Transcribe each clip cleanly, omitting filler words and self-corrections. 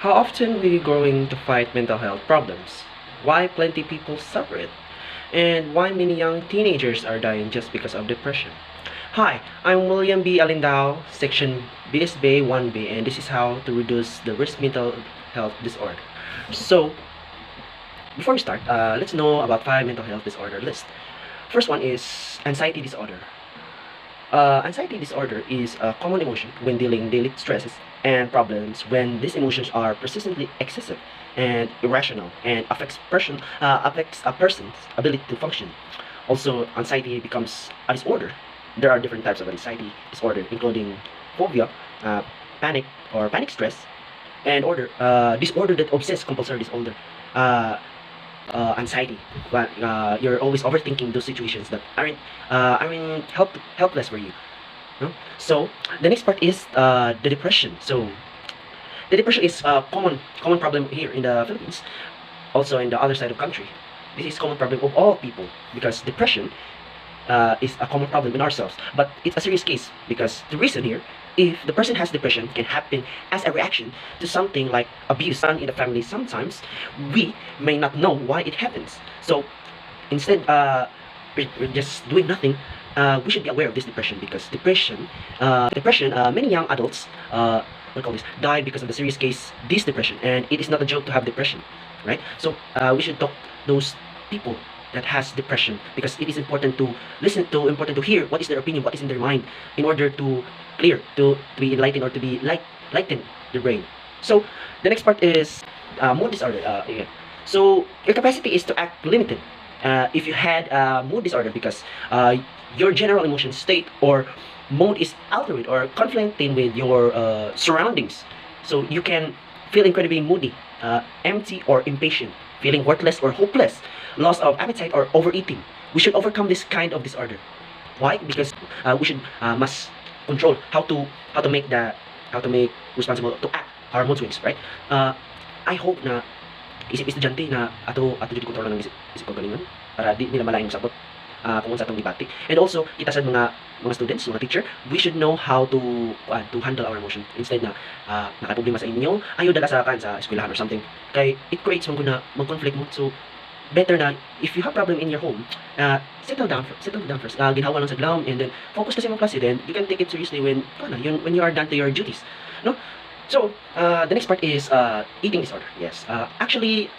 How often we going to fight mental health problems? Why plenty people suffer it? And why many young teenagers are dying just because of depression? Hi, I'm William B. Alindao, Section BSB 1B, and this is how to reduce the risk mental health disorder. So, before we start, let's know about 5 mental health disorder list. First one is anxiety disorder. Anxiety disorder is a common emotion when dealing daily stresses and problems when these emotions are persistently excessive and irrational and affects a person's ability to function. Also, anxiety becomes a disorder. There are different types of anxiety disorder, including phobia, uh, panic or panic stress, and disorder that obsess compulsory disorder. Uh, Anxiety. But you're always overthinking those situations that aren't helpless for you. No? So the next part is the depression. So the depression is a common problem here in the Philippines, also in the other side of country. This is common problem of all people because depression is a common problem in ourselves. But it's a serious case because the reason here, if the person has depression, can happen as a reaction to something like abuse done in the family. Sometimes we may not know why it happens. So instead, we're just doing nothing. We should be aware of this depression because many young adults, what do you call this, die because of the serious case, this depression, and it is not a joke to have depression, right? So we should talk those people that has depression because it is important to important to hear what is their opinion, what is in their mind, in order to to be enlightened or to be lighten the brain. So the next part is mood disorder. Again. So your capacity is to act limited if you had mood disorder because your general emotion state or mood is altered or conflicting with your surroundings. So you can feel incredibly moody, empty or impatient, feeling worthless or hopeless, loss of appetite or overeating. We should overcome this kind of disorder. Why? Because we should must control how to make responsible to act our mood swings, right? I hope na isip estudyante na ato jud kontrol ng isip kagalingon para di nila malaing sabot kung unsa atong gibati. And also kita sa mga students, mga teacher, we should know how to handle our emotion instead na nakaproblema sa inyo, ayo dala sa sa eskwelahan or something. Kay it creates man na mag-conflict mo. So better na if you have problem in your home, settle down first. Ginhawa lang sa glam and then focus kasi mo klase, then you can take it seriously when you are done to your duties, no? So the next part is eating disorder. Yes, actually,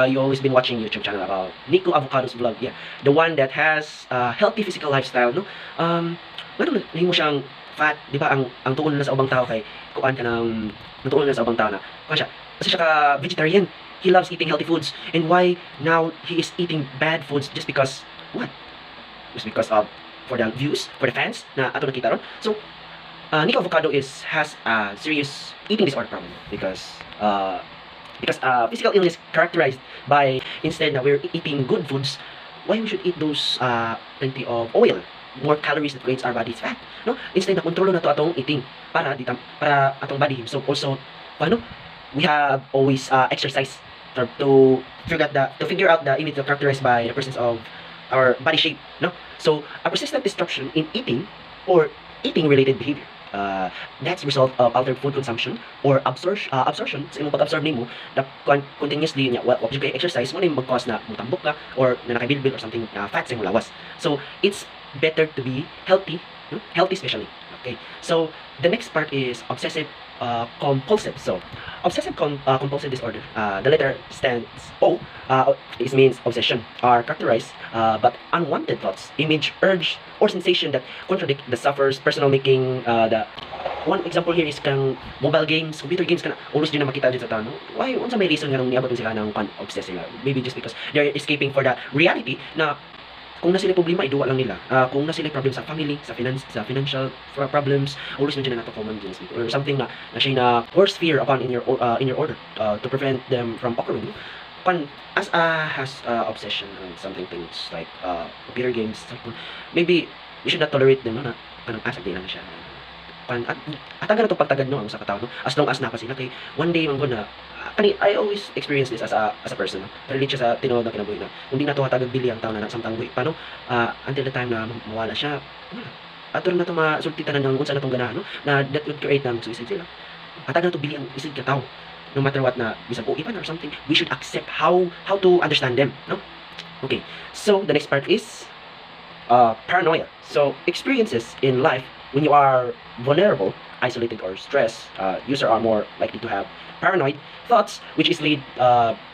you always been watching YouTube channel about Nico Avocado's vlog. Yeah, the one that has healthy physical lifestyle, no? Ano mo siyang fat, di ba? Ang tuon na sa ubang tao kay kuan ka ng tuon na sa ubang tao na kuan siya kasi siya ka vegetarian. He loves eating healthy foods, and why now he is eating bad foods just because what? Just because of for the views, for the fans na ato nakita ron. So Nico Avocado has a serious eating disorder problem because physical illness characterized by instead na we're eating good foods, why we should eat those plenty of oil, more calories that creates our body's fat, no? Instead na kontrolo na to atong eating para atong body. So also paano we have always exercise to figure out the image characterized by the presence of our body shape, no? So a persistent disruption in eating or eating related behavior, that's the result of altered food consumption or absorption sa imong pag-absorb nimo na continuously nya wa jud kay exercise mo na mag-cause na mutambok ka or na nakabilbil or something fat sa imong lawas. So it's better to be healthy, no? Healthy especially. Okay, so the next part is obsessive compulsive. So compulsive disorder, the letter stands O, it means obsession, are characterized but unwanted thoughts, image, urge, or sensation that contradict the sufferer's personal making. The one example here is kang mobile games, computer games kana always din na makita dito sa tao. Why unsa may reason nga nung niabot sila ng obsess sila? Maybe just because they're escaping for the reality na kung na sila problema iduwa lang nila. Kung na sila problem sa family, sa financial problems, always mention na nato common things or something na siya na worst fear upon in your order to prevent them from occurring. Pan as has obsession and something things like computer games, cellphone, maybe we should not tolerate them, no, na kanang asa di lang siya atagan na to pagtagad no ang sa katao, no, as long as napa sila kay one day man na I always experience this as a person, no? Relate siya sa tinuod na kinabuhi na kung di na to hatagag bili ang tao na samtang buhi paano until the time na mawala siya, wala ato na to masultitan ng unsa na tong ganahan, no, na that would create ng suicide sila. Hatag na to bili ang isig ka tao no matter what na bisag ipan or something, we should accept how to understand them, no? Okay, so the next part is paranoia. So experiences in life when you are vulnerable, isolated, or stressed, user are more likely to have paranoid thoughts, which is lead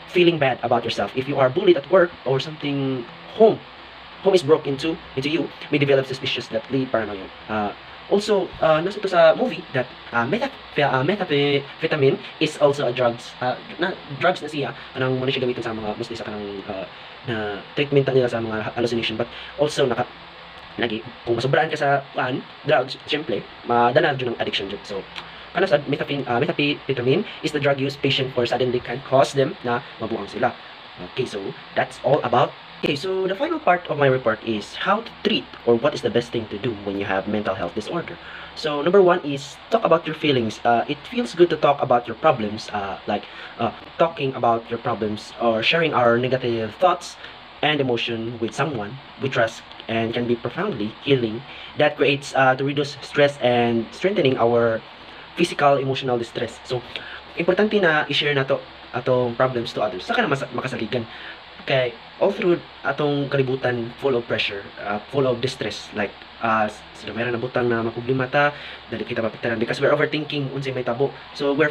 feeling bad about yourself. If you are bullied at work or something, home is broke into you, may develop suspicious that lead paranoia. Also, nasa to sa movie that methamphetamine is also a drugs na siya kanang muna siya gamitin sa mga mostly sa kanang na treatment nila sa mga hallucination, but also lagi kung masobraan ka sa drugs, syempre madala jud ng addiction jud. So kana sa methamphetamine is the drug used patient for suddenly can cause them na mabuang sila. Okay, so that's all about. Okay, so the final part of my report is how to treat or what is the best thing to do when you have mental health disorder. So number one is talk about your feelings. It feels good to talk about your problems, like talking about your problems or sharing our negative thoughts and emotion with someone we trust and can be profoundly healing. That creates to reduce stress and strengthening our physical, emotional distress. So importante na i-share na to atong problems to others. Saka na makasaligan. Okay, all through atong kalibutan full of pressure, full of distress, like sila mayroon na butang na maproblema ta, dali kita mapiktaran because we're overthinking unsay may tabo. So we're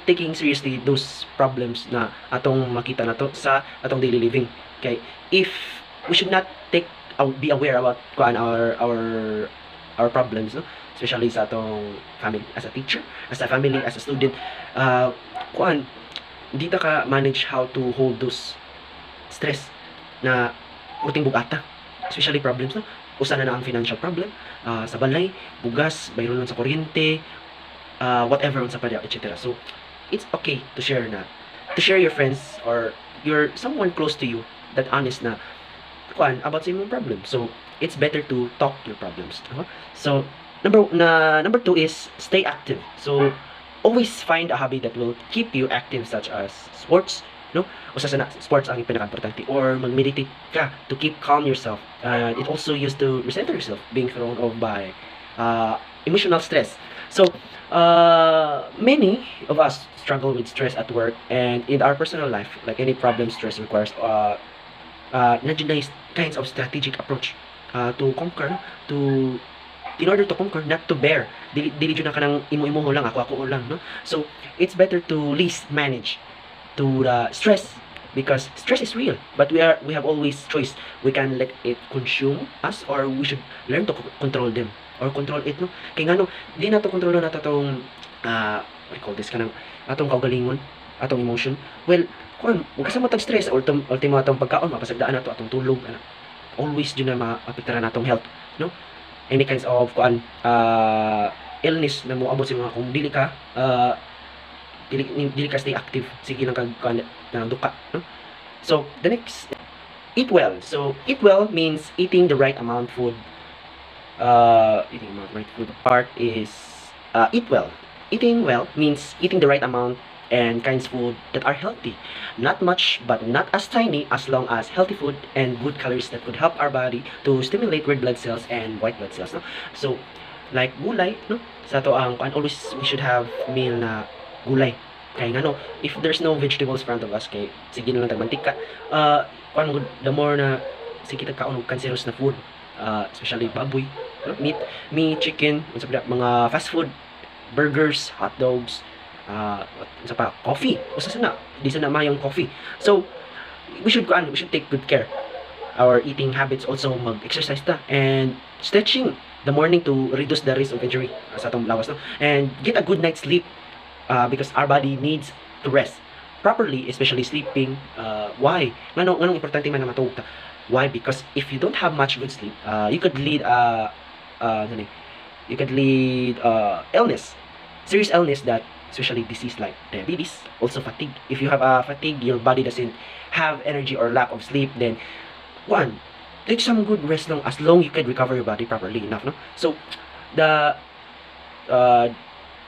taking seriously those problems na atong makita na to sa atong daily living. Okay, if we should not be aware about our problems, no? Especially sa atong family, as a teacher, as a family, as a student, hindi ta ka manage how to hold those stress na urting bugata, especially problems, no? Usa na ang financial problem, sa balay, bugas, bayron sa kuryente, whatever sa padya, etc. So it's okay to share your friends or your someone close to you that honest na about sa imong problem. So it's better to talk your problems. So number two is stay active. So always find a hobby that will keep you active, such as sports, no? Usa sa sports ang pinaka-importante, or mag-meditate ka to keep calm yourself. It also used to recenter yourself being thrown off by emotional stress. So many of us struggle with stress at work and in our personal life. Like any problem, stress requires kinds of strategic approach to conquer, in order to conquer, not to bear. Dili jud na kanang imo lang, ako lang, no? So it's better to least manage to the stress, because stress is real, but we have always choice. We can let it consume us, or we should learn to control them or control it, no? Kay ngano di na to kontrolo na tatong what call this kanang atong kaugalingon, atong emotion. Well, kun ug sa matag stress, ultimo atong pagkaon mapasagdaan nato atong tulog, always jud na maapektaran natong health, no? Any kinds of illness na moabot sa mga kung dili ka stay active, sige lang kag duka, no? So the next, eat well. So eat well means eating the right amount food. Eating the right food part is eat well. Eating well means eating the right amount and kinds of food that are healthy, not much but not as tiny, as long as healthy food and good calories that could help our body to stimulate red blood cells and white blood cells, no? So like gulay, no? Sa to ang always we should have meal na gulay. Kaya ngano, if there's no vegetables in front of us, kay sige na lang tagmantika. The more na sige tagkaon og cancerous na food, especially baboy, no? meat, chicken, mga fast food, burgers, hot dogs, sa pa coffee. Usa sana, di sana mayong coffee. So we should take good care our eating habits. Also mag-exercise ta and stretching the morning to reduce the risk of injury sa atong lawas, no? And get a good night's sleep, because our body needs to rest properly, especially sleeping. Why? Nganong importante man na matulog ta? Why? Because if you don't have much good sleep, you could lead illness, serious illness, that especially disease like diabetes, also fatigue. If you have fatigue, your body doesn't have energy or lack of sleep, then take some good rest long, as long you can recover your body properly enough, no? So the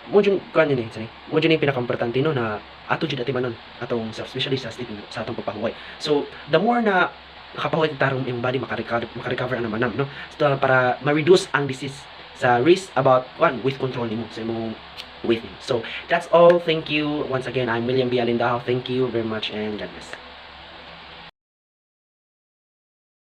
mo jud pinaka-importante, no, na ato jud atimanon atong self, especially sa sleeping, sa atong pagpahuway. So the more na nakapahuway tarong yung body, makarecover ang namanam, no? So para ma-reduce ang disease sa risk about with control nimo sa imong with him. So that's all. Thank you. Once again, I'm William B. Alindao. Thank you very much and God bless.